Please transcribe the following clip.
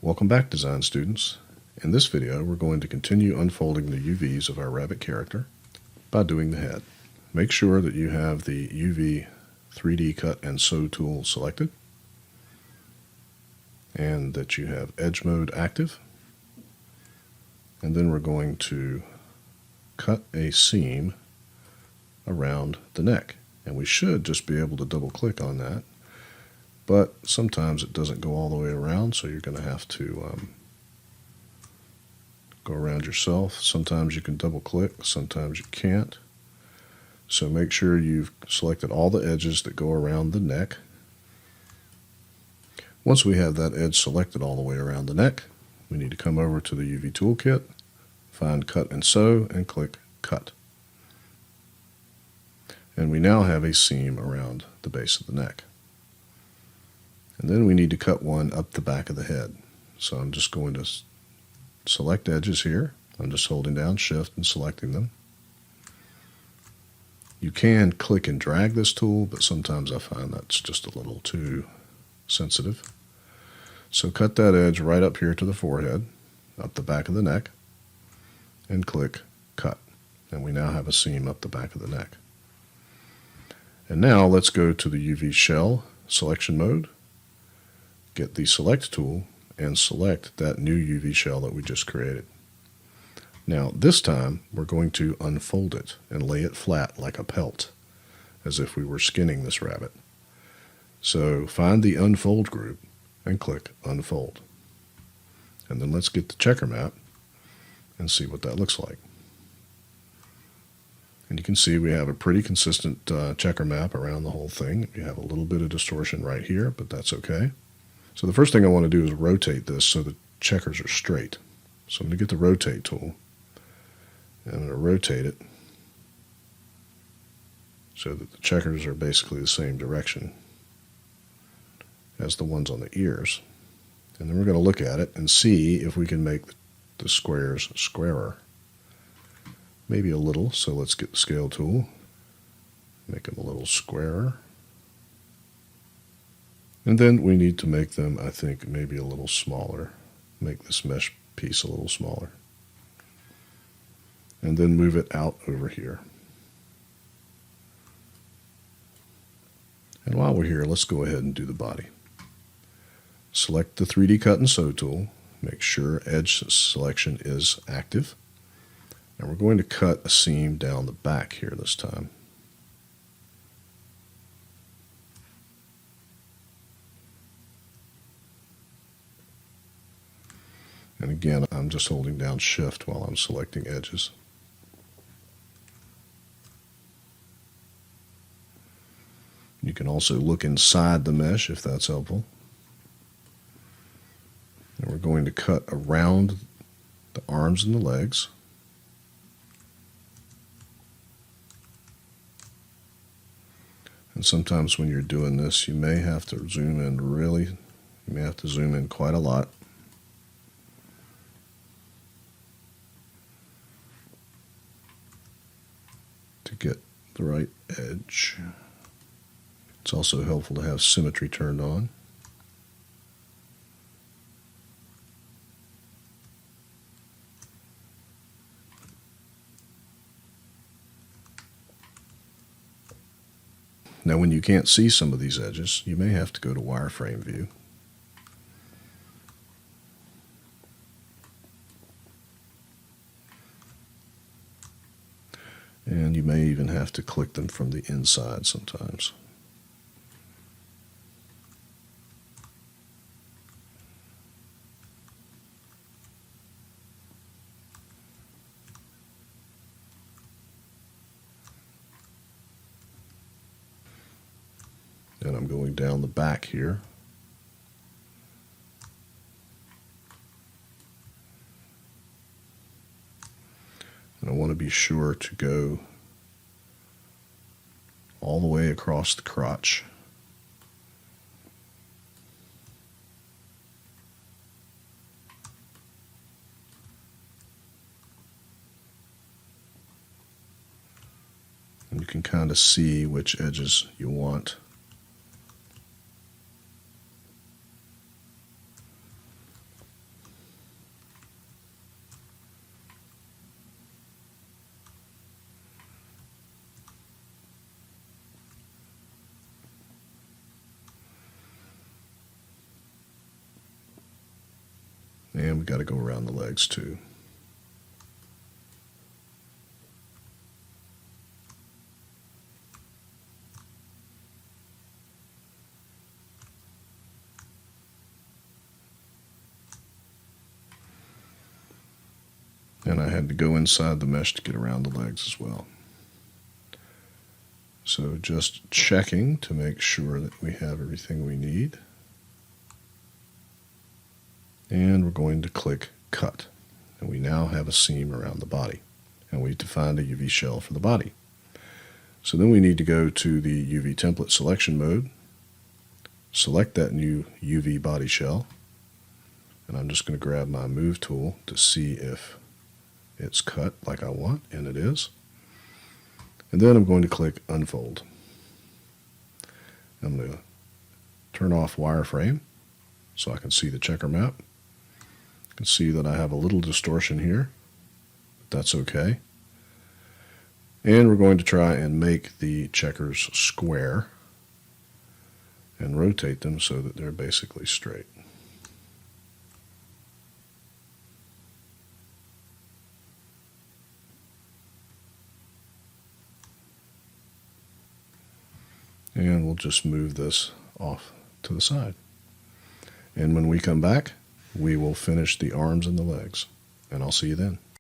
Welcome back, design students. In this video, we're going to continue unfolding the UVs of our rabbit character by doing the head. Make sure that you have the UV 3D cut and sew tool selected and that you have edge mode active. And then we're going to cut a seam around the neck. And we should just be able to double click on that. But sometimes it doesn't go all the way around, so you're going to have to go around yourself. Sometimes you can double click, sometimes you can't. So make sure you've selected all the edges that go around the neck. Once we have that edge selected all the way around the neck, we need to come over to the UV toolkit, find Cut and Sew, and click Cut. And we now have a seam around the base of the neck. And then we need to cut one up the back of the head. So I'm just going to select edges here. I'm just holding down Shift and selecting them. You can click and drag this tool, but sometimes I find that's just a little too sensitive. So cut that edge right up here to the forehead, up the back of the neck, and click Cut. And we now have a seam up the back of the neck. And now let's go to the UV shell selection mode, get the select tool, and select that new UV shell that we just created. Now this time we're going to unfold it and lay it flat like a pelt, as if we were skinning this rabbit. So find the unfold group and click unfold. And then let's get the checker map and see what that looks like. And you can see we have a pretty consistent checker map around the whole thing. You have a little bit of distortion right here, but that's okay. So the first thing I want to do is rotate this so the checkers are straight. So I'm going to get the rotate tool. And I'm going to rotate it so that the checkers are basically the same direction as the ones on the ears. And then we're going to look at it and see if we can make the squares squarer. Maybe a little, so let's get the scale tool, make them a little squarer. And then we need to make them, I think, maybe a little smaller. Make this mesh piece a little smaller. And then move it out over here. And while we're here, let's go ahead and do the body. Select the 3D Cut and Sew tool. Make sure Edge Selection is active. And we're going to cut a seam down the back here this time. And again, I'm just holding down Shift while I'm selecting edges. You can also look inside the mesh if that's helpful. And we're going to cut around the arms and the legs. And sometimes when you're doing this, you may have to zoom in quite a lot. To get the right edge. It's also helpful to have symmetry turned on. Now when you can't see some of these edges, you may have to go to wireframe view. And you may even have to click them from the inside sometimes. And I'm going down the back here. And I want to be sure to go all the way across the crotch. And you can kind of see which edges you want. And we got to go around the legs too. And I had to go inside the mesh to get around the legs as well. So just checking to make sure that we have everything we need. And we're going to click Cut. And we now have a seam around the body. And we defined a UV shell for the body. So then we need to go to the UV template selection mode, select that new UV body shell, and I'm just going to grab my move tool to see if it's cut like I want, and it is. And then I'm going to click Unfold. I'm going to turn off wireframe so I can see the checker map. You can see that I have a little distortion here, but that's okay. And we're going to try and make the checkers square and rotate them so that they're basically straight. And we'll just move this off to the side. And when we come back, we will finish the arms and the legs. And I'll see you then.